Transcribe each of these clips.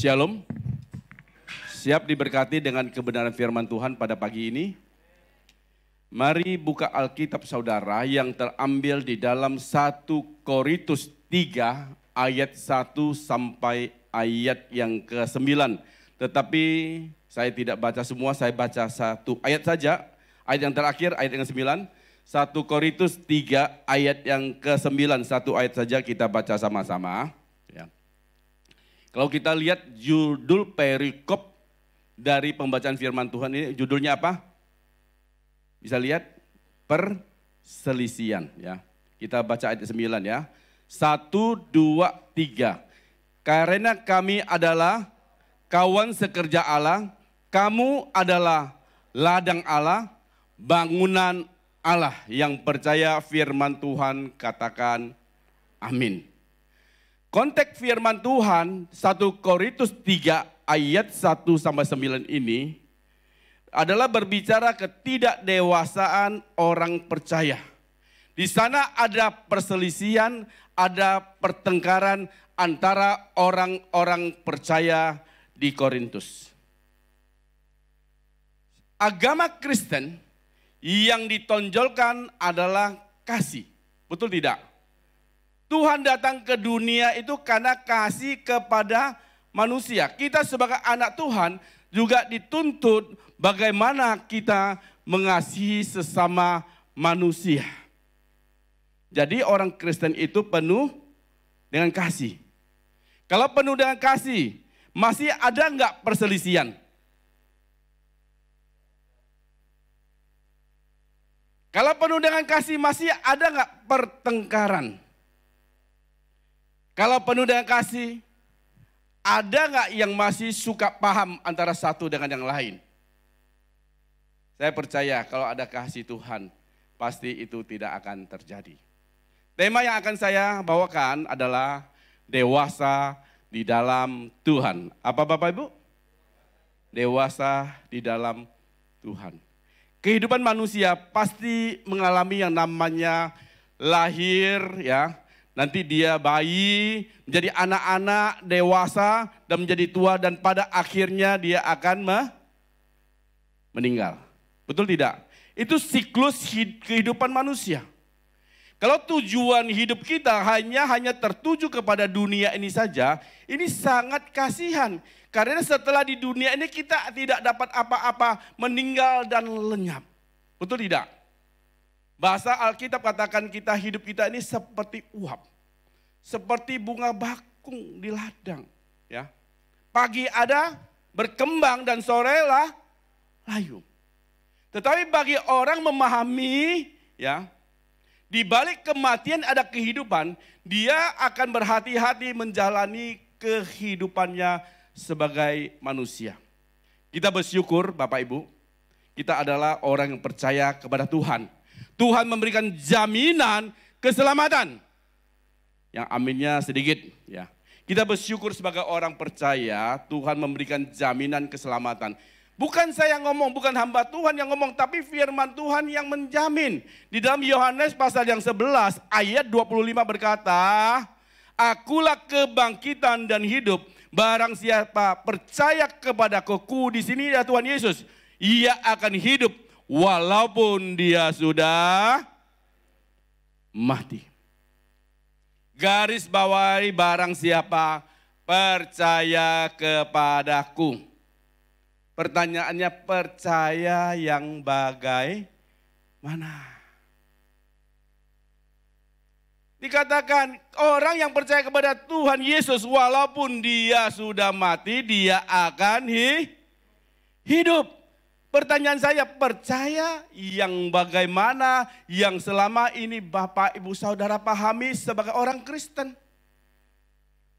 Shalom. Siap diberkati dengan kebenaran firman Tuhan pada pagi ini? Mari buka Alkitab saudara yang terambil di dalam 1 Korintus 3 ayat 1 sampai ayat yang ke-9. Tetapi saya tidak baca semua, saya baca satu ayat saja. Ayat yang terakhir, ayat yang ke-9. 1 Korintus 3 ayat yang ke-9. Satu ayat saja kita baca sama-sama. Ya. Kalau kita lihat judul perikop dari pembacaan firman Tuhan ini, judulnya apa? Bisa lihat? Perselisihan. Ya. Kita baca ayat 9 ya. 1, 2, 3. Karena kami adalah kawan sekerja Allah, kamu adalah ladang Allah, bangunan Allah. Yang percaya firman Tuhan katakan amin. Konteks firman Tuhan 1 Korintus 3 ayat 1 sampai 9 ini adalah berbicara ketidakdewasaan orang percaya. Di sana ada perselisihan, ada pertengkaran antara orang-orang percaya di Korintus. Agama Kristen yang ditonjolkan adalah kasih. Betul tidak? Tuhan datang ke dunia itu karena kasih kepada manusia. Kita sebagai anak Tuhan juga dituntut bagaimana kita mengasihi sesama manusia. Jadi orang Kristen itu penuh dengan kasih. Kalau penuh dengan kasih, masih ada enggak perselisihan? Kalau penuh dengan kasih, masih ada enggak pertengkaran? Kalau penuh dengan kasih, ada nggak yang masih suka paham antara satu dengan yang lain? Saya percaya kalau ada kasih Tuhan, pasti itu tidak akan terjadi. Tema yang akan saya bawakan adalah dewasa di dalam Tuhan. Apa Bapak Ibu? Dewasa di dalam Tuhan. Kehidupan manusia pasti mengalami yang namanya lahir ya. Nanti dia bayi, menjadi anak-anak, dewasa, dan menjadi tua, dan pada akhirnya dia akan meninggal. Betul tidak? Itu siklus kehidupan manusia. Kalau tujuan hidup kita hanya tertuju kepada dunia ini saja, ini sangat kasihan. Karena setelah di dunia ini kita tidak dapat apa-apa, meninggal dan lenyap. Betul tidak? Bahasa Alkitab katakan hidup kita ini seperti uap. Seperti bunga bakung di ladang. Ya. Pagi ada, berkembang dan sore layu. Tetapi bagi orang memahami, ya, di balik kematian ada kehidupan, dia akan berhati-hati menjalani kehidupannya sebagai manusia. Kita bersyukur Bapak Ibu, kita adalah orang yang percaya kepada Tuhan. Tuhan memberikan jaminan keselamatan. Yang aminnya sedikit ya. Kita bersyukur sebagai orang percaya Tuhan memberikan jaminan keselamatan. Bukan saya ngomong, bukan hamba Tuhan yang ngomong, tapi firman Tuhan yang menjamin. Di dalam Yohanes pasal yang 11 ayat 25 berkata, akulah kebangkitan dan hidup. Barang siapa percaya kepadaku, di sini ya Tuhan Yesus, ia akan hidup walaupun dia sudah mati. Garis bawahi barang siapa percaya kepadaku. Pertanyaannya percaya yang bagaimana? Dikatakan orang yang percaya kepada Tuhan Yesus walaupun dia sudah mati, dia akan hidup. Pertanyaan saya, percaya yang bagaimana yang selama ini Bapak Ibu Saudara pahami sebagai orang Kristen?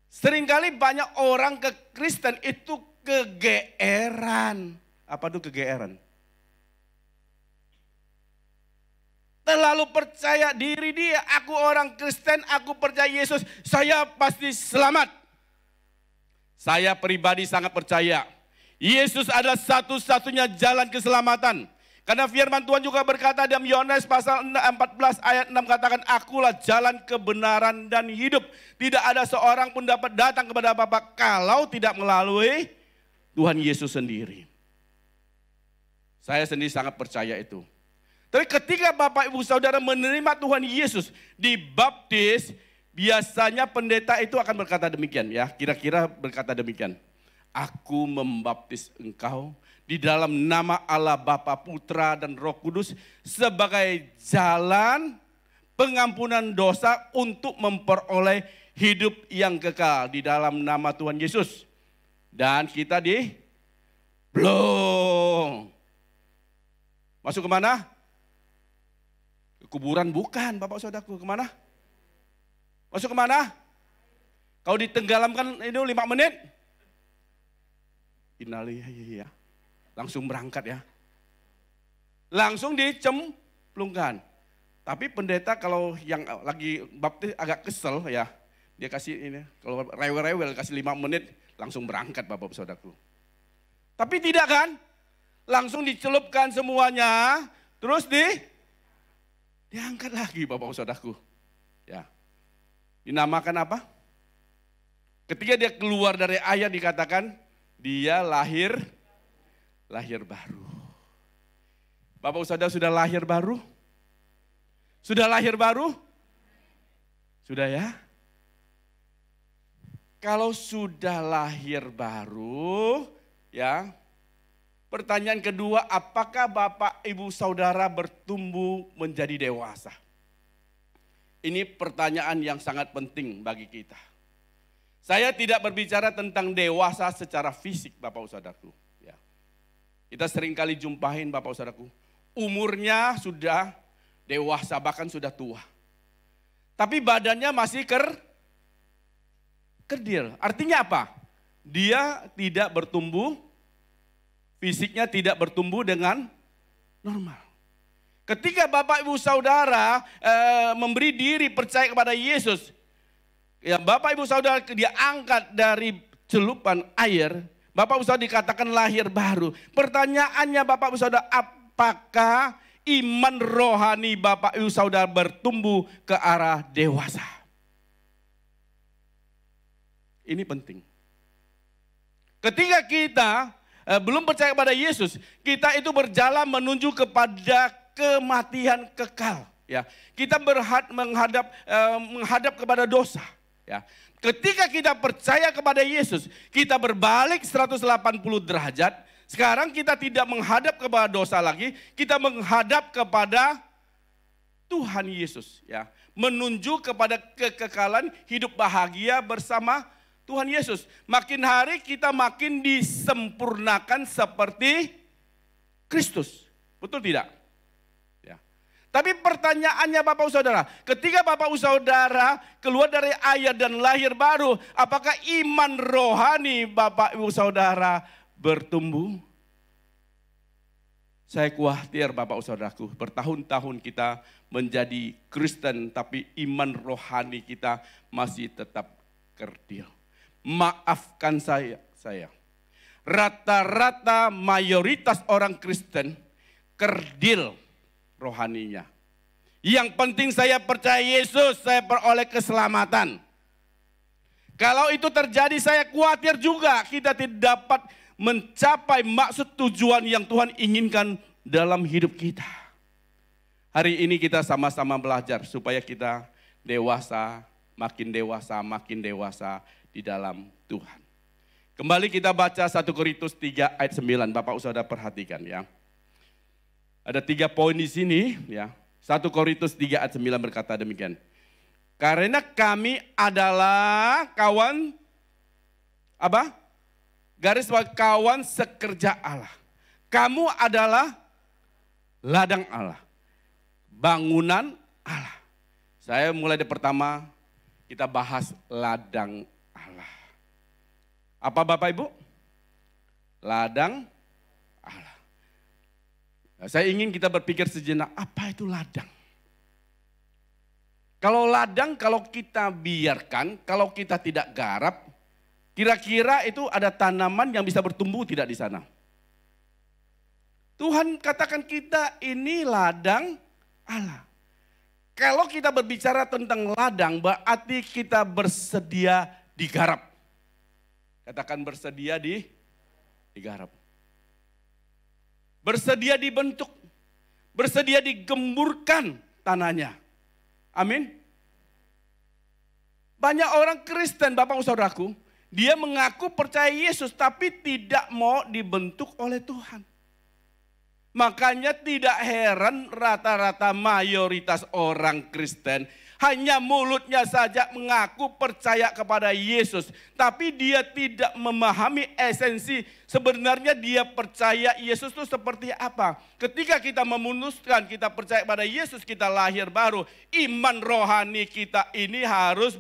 Seringkali banyak orang ke Kristen itu kegeeran. Apa itu kegeeran? Terlalu percaya diri dia, aku orang Kristen, aku percaya Yesus, saya pasti selamat. Saya pribadi sangat percaya. Yesus adalah satu-satunya jalan keselamatan. Karena firman Tuhan juga berkata dalam Yohanes pasal 14 ayat 6 katakan, akulah jalan kebenaran dan hidup. Tidak ada seorang pun dapat datang kepada Bapa kalau tidak melalui Tuhan Yesus sendiri. Saya sendiri sangat percaya itu. Tapi ketika Bapak Ibu Saudara menerima Tuhan Yesus, dibaptis, biasanya pendeta itu akan berkata demikian ya. Kira-kira berkata demikian. Aku membaptis engkau di dalam nama Allah Bapa, Putra, dan Roh Kudus sebagai jalan pengampunan dosa untuk memperoleh hidup yang kekal di dalam nama Tuhan Yesus. Dan kita belum. Masuk kemana? Ke kuburan bukan, Bapak Saudaraku. Kemana? Masuk kemana? Kau ditenggelamkan itu 5 menit? Innalillahi ya. Langsung berangkat ya. Langsung dicemplungkan. Tapi pendeta kalau yang lagi baptis agak kesel ya. Dia kasih ini, kalau rewel-rewel kasih 5 menit langsung berangkat Bapak Saudaraku. Tapi tidak kan? Langsung dicelupkan semuanya. Terus diangkat lagi Bapak Saudaraku. Ya. Dinamakan apa? Ketika dia keluar dari air dikatakan dia lahir baru. Bapak Saudara sudah lahir baru? Sudah lahir baru? Sudah ya? Kalau sudah lahir baru, ya. Pertanyaan kedua, apakah Bapak Ibu Saudara bertumbuh menjadi dewasa? Ini pertanyaan yang sangat penting bagi kita. Saya tidak berbicara tentang dewasa secara fisik Bapak Saudaraku. Kita sering kali jumpain Bapak Saudaraku, umurnya sudah dewasa bahkan sudah tua. Tapi badannya masih kerdil. Artinya apa? Dia tidak bertumbuh, fisiknya tidak bertumbuh dengan normal. Ketika Bapak Ibu Saudara memberi diri percaya kepada Yesus, ya Bapak Ibu Saudara dia angkat dari celupan air, Bapak Ibu Saudara dikatakan lahir baru. Pertanyaannya Bapak Ibu Saudara, apakah iman rohani Bapak Ibu Saudara bertumbuh ke arah dewasa? Ini penting. Ketika kita belum percaya kepada Yesus, kita itu berjalan menuju kepada kematian kekal. Ya, kita menghadap kepada dosa. Ya. Ketika kita percaya kepada Yesus, kita berbalik 180 derajat. Sekarang kita tidak menghadap kepada dosa lagi, kita menghadap kepada Tuhan Yesus. Ya, menuju kepada kekekalan hidup bahagia bersama Tuhan Yesus. Makin hari kita makin disempurnakan seperti Kristus. Betul tidak? Tapi pertanyaannya Bapak Saudara, ketika Bapak Saudara keluar dari ayat dan lahir baru, apakah iman rohani Bapak Ibu Saudara bertumbuh? Saya khawatir Bapak Saudaraku, bertahun-tahun kita menjadi Kristen tapi iman rohani kita masih tetap kerdil. Maafkan saya. Rata-rata mayoritas orang Kristen kerdil rohaninya. Yang penting saya percaya Yesus, saya peroleh keselamatan. Kalau itu terjadi saya khawatir juga kita tidak dapat mencapai maksud tujuan yang Tuhan inginkan dalam hidup kita. Hari ini kita sama-sama belajar supaya kita dewasa, makin dewasa di dalam Tuhan. Kembali kita baca 1 Korintus 3 ayat 9, Bapak Saudara perhatikan ya. Ada 3 poin di sini ya. 1 Korintus 3 ayat 9 berkata demikian. Karena kami adalah kawan apa? Garis bawah kawan sekerja Allah. Kamu adalah ladang Allah. Bangunan Allah. Saya mulai dari pertama kita bahas ladang Allah. Apa Bapak Ibu? Ladang Allah. Nah, saya ingin kita berpikir sejenak, apa itu ladang? Kalau ladang, kalau kita biarkan, kalau kita tidak garap, kira-kira itu ada tanaman yang bisa bertumbuh tidak di sana? Tuhan katakan kita ini ladang Allah. Kalau kita berbicara tentang ladang, berarti kita bersedia digarap. Katakan bersedia digarap. Bersedia dibentuk. Bersedia digemburkan tanahnya. Amin. Banyak orang Kristen, Bapak Saudaraku, dia mengaku percaya Yesus tapi tidak mau dibentuk oleh Tuhan. Makanya tidak heran rata-rata mayoritas orang Kristen hanya mulutnya saja mengaku percaya kepada Yesus. Tapi dia tidak memahami esensi sebenarnya dia percaya Yesus itu seperti apa. Ketika kita memutuskan kita percaya pada Yesus, kita lahir baru. Iman rohani kita ini harus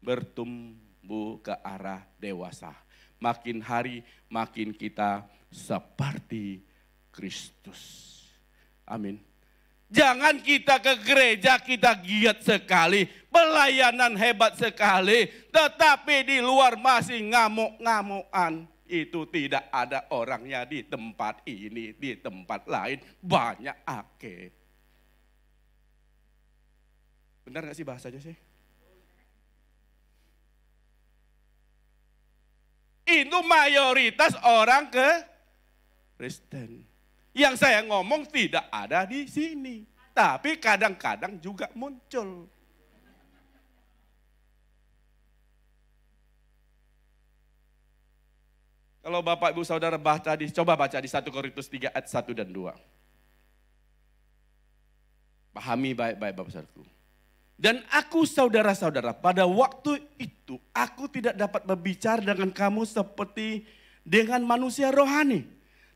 bertumbuh ke arah dewasa. Makin hari makin kita seperti Kristus. Amin. Jangan kita ke gereja kita giat sekali, pelayanan hebat sekali, tetapi di luar masih ngamuk-ngamukan. Itu tidak ada orangnya di tempat ini, di tempat lain banyak ake. Benar gak sih bahasanya sih? Itu mayoritas orang Kristen. Yang saya ngomong tidak ada di sini. Tapi kadang-kadang juga muncul. Kalau Bapak Ibu Saudara baca coba baca di 1 Korintus 3 ayat 1 dan 2. Pahami baik-baik Bapak Saudaraku. Dan aku saudara-saudara, pada waktu itu aku tidak dapat berbicara dengan kamu seperti dengan manusia rohani.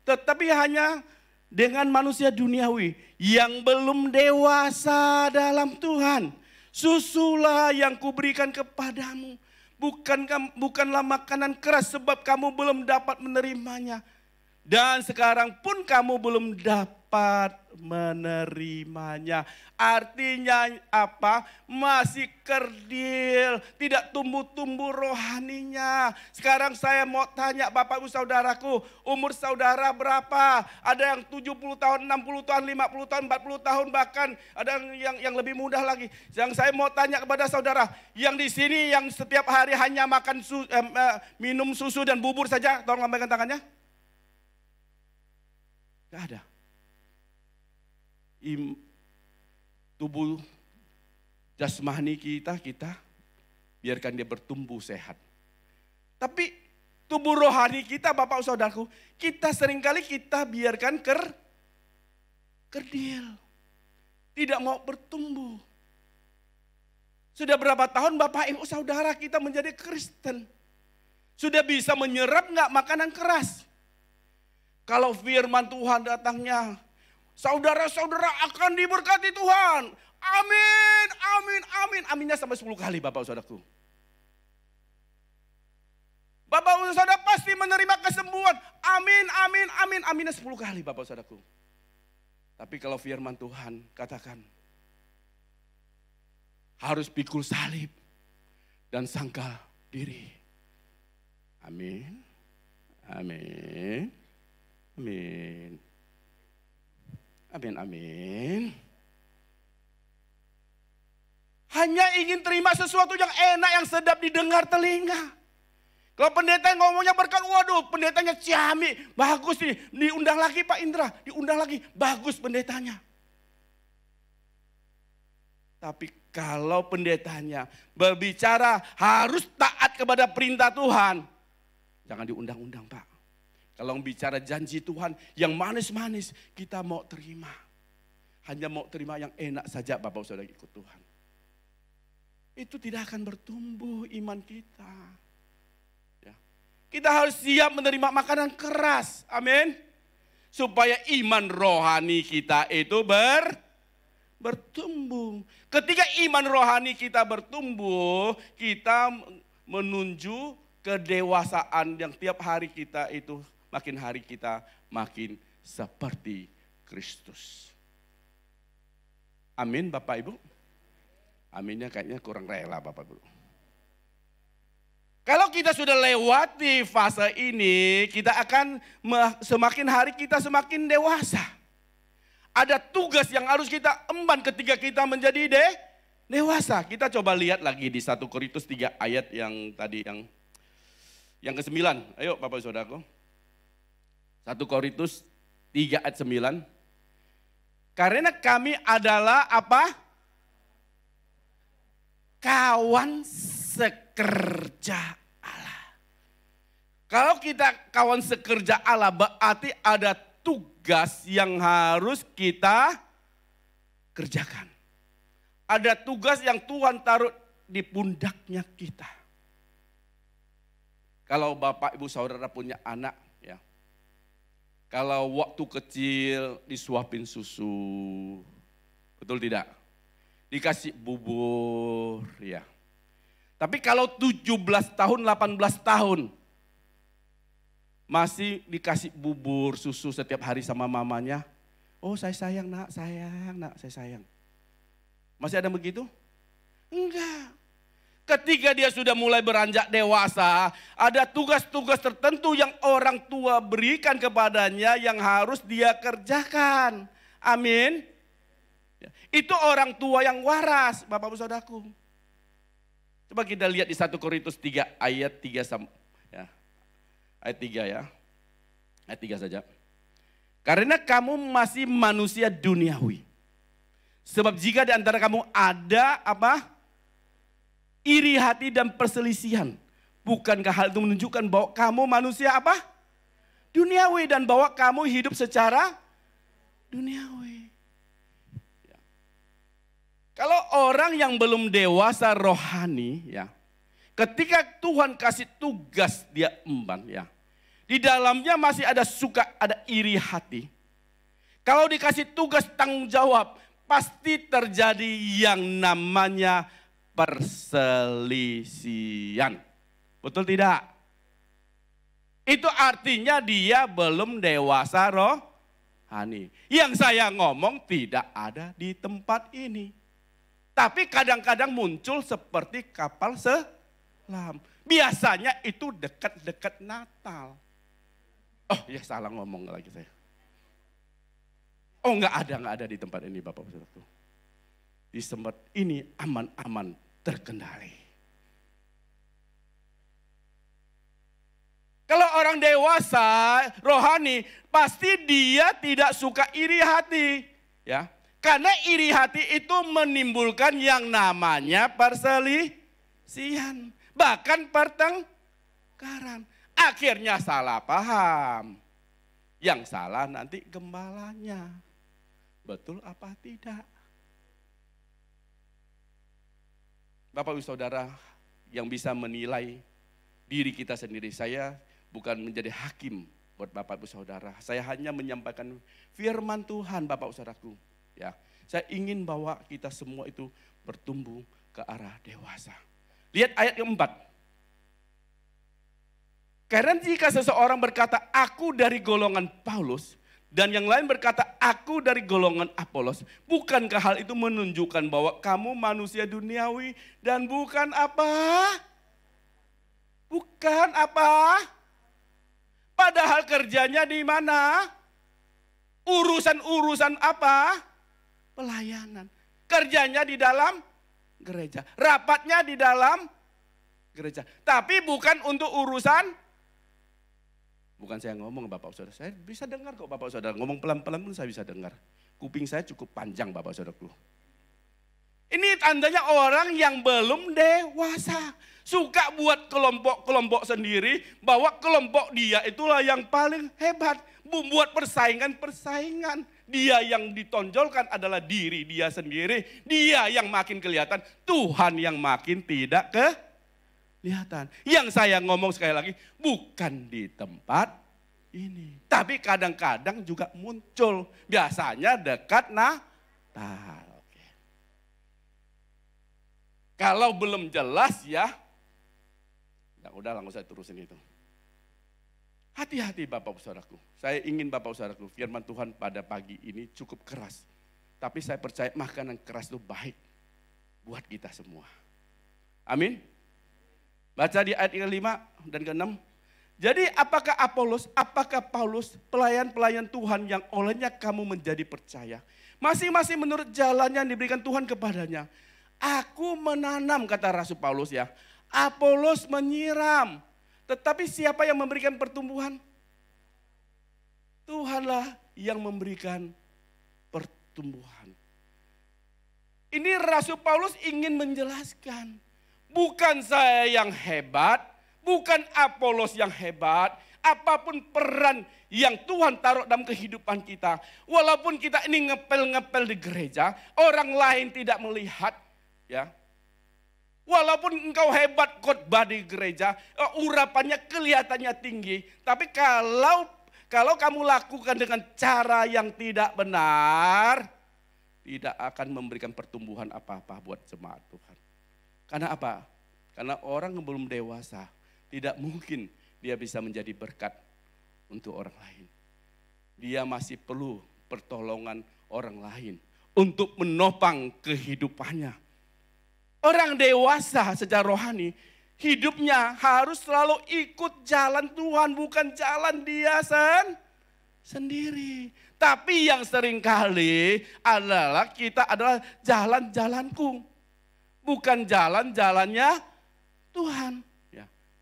Tetapi hanya dengan manusia duniawi yang belum dewasa dalam Tuhan. Susulah yang kuberikan kepadamu. Bukanlah makanan keras sebab kamu belum dapat menerimanya. Dan sekarang pun kamu belum dapat menerimanya. Artinya apa? Masih kerdil, tidak tumbuh-tumbuh rohaninya. Sekarang saya mau tanya Bapak Ibu Saudaraku, umur saudara berapa? Ada yang 70 tahun, 60 tahun, 50 tahun, 40 tahun, bahkan ada yang lebih mudah lagi. Yang saya mau tanya kepada saudara, yang di sini yang setiap hari hanya makan minum susu dan bubur saja, tolong lambaikan tangannya. Gak ada. Tubuh jasmani kita biarkan dia bertumbuh sehat. Tapi tubuh rohani kita Bapak Saudaraku, kita seringkali kita biarkan kerdil. Tidak mau bertumbuh. Sudah berapa tahun Bapak Ibu Saudara kita menjadi Kristen? Sudah bisa menyerap gak makanan keras? Kalau firman Tuhan datangnya, saudara-saudara akan diberkati Tuhan. Amin, amin, amin. Aminnya sampai 10 kali Bapak Saudaraku. Bapak Saudara pasti menerima kesembuhan. Amin, amin, amin. Aminnya 10 kali Bapak Saudaraku. Tapi kalau firman Tuhan katakan, harus pikul salib dan sangkal diri. Amin, amin. Amin. Amin, amin. Hanya ingin terima sesuatu yang enak, yang sedap didengar telinga. Kalau pendeta yang ngomongnya berkat, waduh pendetanya ciami, bagus nih. Diundang lagi Pak Indra, diundang lagi, bagus pendetanya. Tapi kalau pendetanya berbicara harus taat kepada perintah Tuhan, jangan diundang-undang Pak. Kalau bicara janji Tuhan yang manis-manis, kita mau terima. Hanya mau terima yang enak saja Bapak Saudara ikut Tuhan. Itu tidak akan bertumbuh iman kita. Ya. Kita harus siap menerima makanan keras. Amin. Supaya iman rohani kita itu bertumbuh. Ketika iman rohani kita bertumbuh, kita menuju kedewasaan yang tiap hari kita itu makin hari kita makin seperti Kristus. Amin Bapak Ibu. Aminnya kayaknya kurang rela Bapak Ibu. Kalau kita sudah lewati fase ini, kita akan semakin hari kita semakin dewasa. Ada tugas yang harus kita emban ketika kita menjadi dewasa. Kita coba lihat lagi di 1 Korintus 3 ayat yang tadi yang ke-9. Ayo Bapak Saudaraku. 1 Korintus 3 ayat 9. Karena kami adalah apa? Kawan sekerja Allah. Kalau kita kawan sekerja Allah berarti ada tugas yang harus kita kerjakan. Ada tugas yang Tuhan taruh di pundaknya kita. Kalau Bapak Ibu Saudara punya anak, ya. Kalau waktu kecil disuapin susu, betul tidak? Dikasih bubur, ya. Tapi kalau 17 tahun, 18 tahun, masih dikasih bubur, susu setiap hari sama mamanya. Oh saya sayang nak, saya sayang. Masih ada begitu? Enggak. Ketika dia sudah mulai beranjak dewasa, ada tugas-tugas tertentu yang orang tua berikan kepadanya yang harus dia kerjakan. Amin. Itu orang tua yang waras, Bapak Ibu Saudaraku. Coba kita lihat di 1 Korintus 3 ayat 3 ya. Ayat 3 ya. Ayat 3 saja. Karena kamu masih manusia duniawi. Sebab jika di antara kamu ada apa? Iri hati dan perselisihan. Bukankah hal itu menunjukkan bahwa kamu manusia apa? Duniawi dan bahwa kamu hidup secara duniawi. Ya. Kalau orang yang belum dewasa rohani ya. Ketika Tuhan kasih tugas dia emban ya. Di dalamnya masih ada ada iri hati. Kalau dikasih tugas tanggung jawab pasti terjadi yang namanya perselisihan. Betul tidak? Itu artinya dia belum dewasa rohani. Yang saya ngomong tidak ada di tempat ini. Tapi kadang-kadang muncul seperti kapal selam. Biasanya itu dekat-dekat Natal. Oh ya salah ngomong lagi saya. Oh enggak ada di tempat ini Bapak Saudaraku. Di tempat ini aman-aman terkendali. Kalau orang dewasa, rohani, pasti dia tidak suka iri hati. Ya, karena iri hati itu menimbulkan yang namanya perselisihan. Bahkan pertengkaran. Akhirnya salah paham. Yang salah nanti gembalanya. Betul apa tidak? Bapak Ibu Saudara yang bisa menilai diri kita sendiri. Saya bukan menjadi hakim buat Bapak Ibu Saudara. Saya hanya menyampaikan firman Tuhan Bapak Ibu Saudaraku. Ya, saya ingin bawa kita semua itu bertumbuh ke arah dewasa. Lihat ayat keempat. Karena jika seseorang berkata aku dari golongan Paulus. Dan yang lain berkata, aku dari golongan Apolos. Bukankah hal itu menunjukkan bahwa kamu manusia duniawi dan bukan apa? Bukan apa? Padahal kerjanya di mana? Urusan-urusan apa? Pelayanan. Kerjanya di dalam gereja. Rapatnya di dalam gereja. Tapi bukan untuk urusan. Bukan saya ngomong Bapak Saudara, saya bisa dengar kok Bapak Saudara. Ngomong pelan-pelan pun saya bisa dengar. Kuping saya cukup panjang Bapak Saudaraku. Ini tandanya orang yang belum dewasa. Suka buat kelompok-kelompok sendiri, bahwa kelompok dia itulah yang paling hebat. Membuat persaingan-persaingan. Dia yang ditonjolkan adalah diri dia sendiri. Dia yang makin kelihatan, Tuhan yang makin tidak kelihatan. Yang saya ngomong sekali lagi, bukan di tempat ini. Tapi kadang-kadang juga muncul. Biasanya dekat Natal. Oke. Kalau belum jelas ya, udah nggak usah terusin itu. Hati-hati Bapak Saudaraku. Saya ingin Bapak Saudaraku, firman Tuhan pada pagi ini cukup keras. Tapi saya percaya makanan keras itu baik buat kita semua. Amin. Baca di ayat ke-5 dan ke-6. Jadi apakah Paulus pelayan-pelayan Tuhan yang olehnya kamu menjadi percaya? Masing-masing menurut jalan yang diberikan Tuhan kepadanya. Aku menanam, kata Rasul Paulus ya. Apolos menyiram. Tetapi siapa yang memberikan pertumbuhan? Tuhanlah yang memberikan pertumbuhan. Ini Rasul Paulus ingin menjelaskan. Bukan saya yang hebat. Bukan Apolos yang hebat, apapun peran yang Tuhan taruh dalam kehidupan kita. Walaupun kita ini ngepel-ngepel di gereja, orang lain tidak melihat. Ya. Walaupun engkau hebat khotbah di gereja, urapannya kelihatannya tinggi. Tapi kalau kamu lakukan dengan cara yang tidak benar, tidak akan memberikan pertumbuhan apa-apa buat jemaat Tuhan. Karena apa? Karena orang yang belum dewasa, tidak mungkin dia bisa menjadi berkat untuk orang lain. Dia masih perlu pertolongan orang lain untuk menopang kehidupannya. Orang dewasa secara rohani, hidupnya harus selalu ikut jalan Tuhan, bukan jalan dia sendiri. Tapi yang seringkali adalah kita adalah jalan-jalanku, bukan jalan-jalannya Tuhan.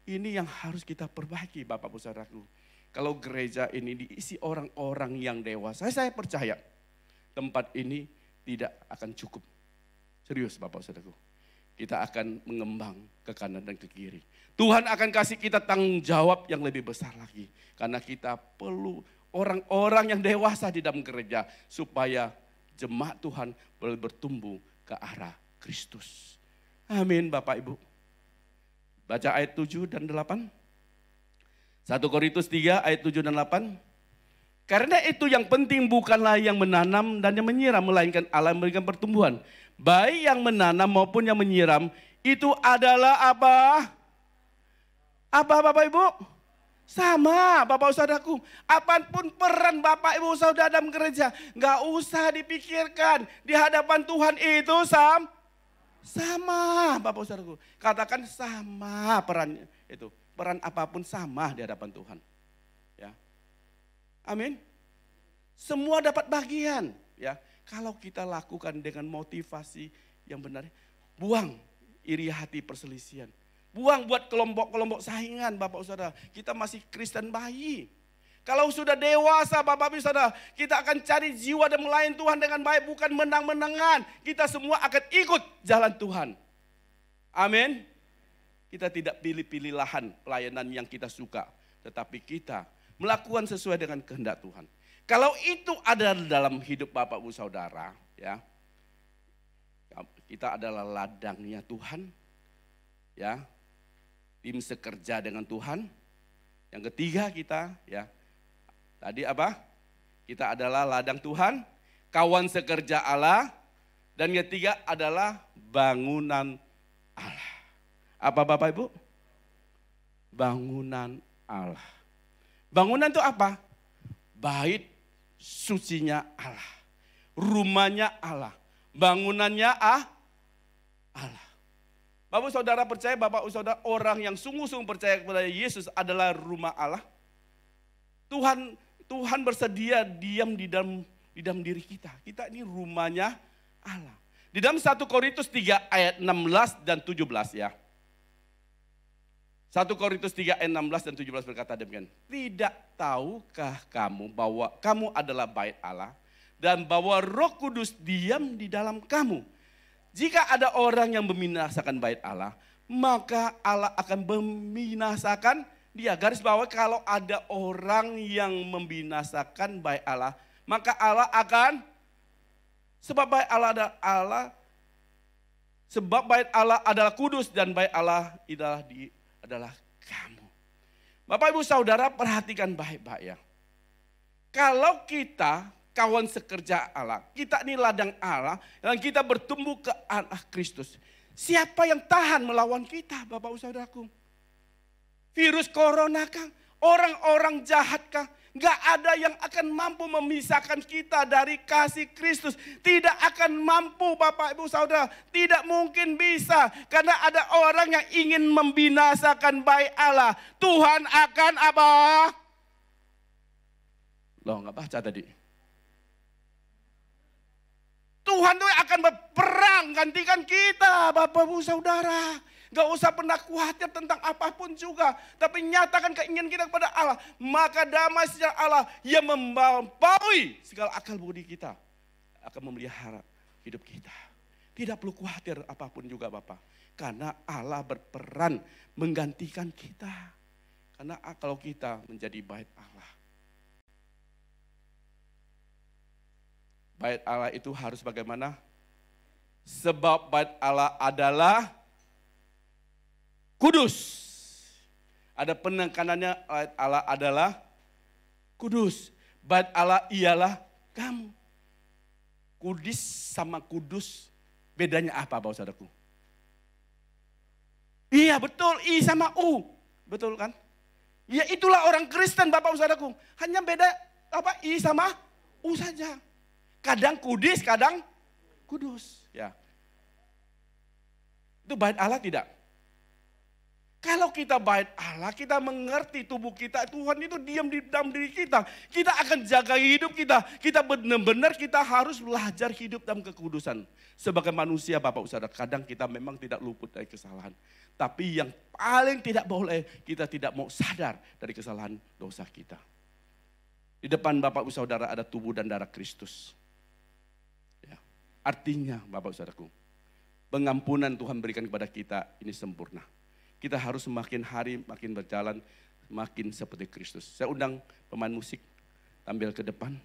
Ini yang harus kita perbaiki Bapak Ibu Saudaraku. Kalau gereja ini diisi orang-orang yang dewasa, saya percaya tempat ini tidak akan cukup. Serius Bapak Ibu Saudaraku. Kita akan mengembang ke kanan dan ke kiri. Tuhan akan kasih kita tanggung jawab yang lebih besar lagi. Karena kita perlu orang-orang yang dewasa di dalam gereja. Supaya jemaat Tuhan boleh bertumbuh ke arah Kristus. Amin Bapak Ibu. Baca ayat 7 dan 8. 1 Korintus 3 ayat 7 dan 8. Karena itu yang penting bukanlah yang menanam dan yang menyiram, melainkan Allah yang memberikan pertumbuhan. Baik yang menanam maupun yang menyiram, itu adalah apa? Apa Bapak Ibu? Sama Bapak Saudaraku. Apapun peran Bapak Ibu Saudara dalam gereja, gak usah dipikirkan. Di hadapan Tuhan itu sama Bapak Saudaraku. Katakan sama perannya itu. Peran apapun sama di hadapan Tuhan. Ya. Amin. Semua dapat bagian, ya. Kalau kita lakukan dengan motivasi yang benar, buang iri hati perselisihan. Buang buat kelompok-kelompok saingan Bapak Saudara. Kita masih Kristen bayi. Kalau sudah dewasa Bapak Ibu Saudara, kita akan cari jiwa dan melayani Tuhan dengan baik, bukan menang-menangan. Kita semua akan ikut jalan Tuhan. Amin. Kita tidak pilih-pilih lahan pelayanan yang kita suka, tetapi kita melakukan sesuai dengan kehendak Tuhan. Kalau itu ada dalam hidup Bapak Ibu Saudara, ya. Kita adalah ladangnya Tuhan. Ya. Tim sekerja dengan Tuhan. Yang ketiga kita, ya. Tadi apa? Kita adalah ladang Tuhan, kawan sekerja Allah, dan yang ketiga adalah bangunan Allah. Apa Bapak Ibu? Bangunan Allah. Bangunan itu apa? Bait sucinya Allah. Rumahnya Allah. Bangunannya Allah. Bapak Saudara percaya, Bapak Saudara orang yang sungguh-sungguh percaya kepada Yesus adalah rumah Allah. Tuhan bersedia diam di dalam diri kita. Kita ini rumahnya Allah. Di dalam 1 Korintus 3 ayat 16 dan 17 ya. 1 Korintus 3 ayat 16 dan 17 berkata demikian. Tidak tahukah kamu bahwa kamu adalah bait Allah dan bahwa Roh Kudus diam di dalam kamu. Jika ada orang yang membinasakan bait Allah, maka Allah akan membinasakan dia. Garis bawah, kalau ada orang yang membinasakan bait Allah, maka Allah akan, sebab bait Allah adalah kudus dan bait Allah adalah kamu. Bapak Ibu Saudara perhatikan baik-baik ya. Kalau kita kawan sekerja Allah, kita ini ladang Allah, dan kita bertumbuh ke arah Kristus. Siapa yang tahan melawan kita Bapak Ibu Saudaraku? Virus corona kah? Orang-orang jahat kah? Gak ada yang akan mampu memisahkan kita dari kasih Kristus. Tidak akan mampu Bapak Ibu Saudara. Tidak mungkin bisa. Karena ada orang yang ingin membinasakan baik Allah. Tuhan akan apa? Loh gak baca tadi. Tuhan itu akan berperang gantikan kita Bapak Ibu Saudara. Gak usah pernah khawatir tentang apapun juga. Tapi nyatakan keinginan kita kepada Allah. Maka damai sejahtera Allah yang membaui segala akal budi kita. Akan memelihara hidup kita. Tidak perlu khawatir apapun juga Bapak. Karena Allah berperan menggantikan kita. Karena kalau kita menjadi bait Allah. Bait Allah itu harus bagaimana? Sebab bait Allah adalah kudus. Ada penekanannya, bait Allah adalah kudus. Bait Allah ialah kamu. Kudus sama kudus bedanya apa Bapak Saudaraku? Iya betul, I sama U. Betul kan? Ya itulah orang Kristen Bapak Saudaraku. Hanya beda apa I sama U saja. Kadang kudus, kadang kudus. Ya. Itu bait Allah tidak? Kalau kita bait Allah, kita mengerti tubuh kita, Tuhan itu diam di dalam diri kita. Kita akan jaga hidup kita. Kita benar-benar kita harus belajar hidup dalam kekudusan. Sebagai manusia Bapak Saudara, kadang kita memang tidak luput dari kesalahan. Tapi yang paling tidak boleh, kita tidak mau sadar dari kesalahan dosa kita. Di depan Bapak Saudara ada tubuh dan darah Kristus. Ya. Artinya Bapak Saudaraku, pengampunan Tuhan berikan kepada kita ini sempurna. Kita harus makin hari makin berjalan makin seperti Kristus. Saya undang pemain musik tampil ke depan.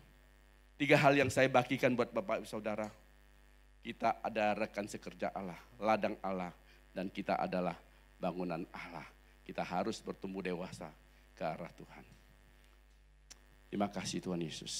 3 hal yang saya bagikan buat Bapak Ibu Saudara. Kita ada rekan sekerja Allah, ladang Allah, dan kita adalah bangunan Allah. Kita harus bertumbuh dewasa ke arah Tuhan. Terima kasih Tuhan Yesus.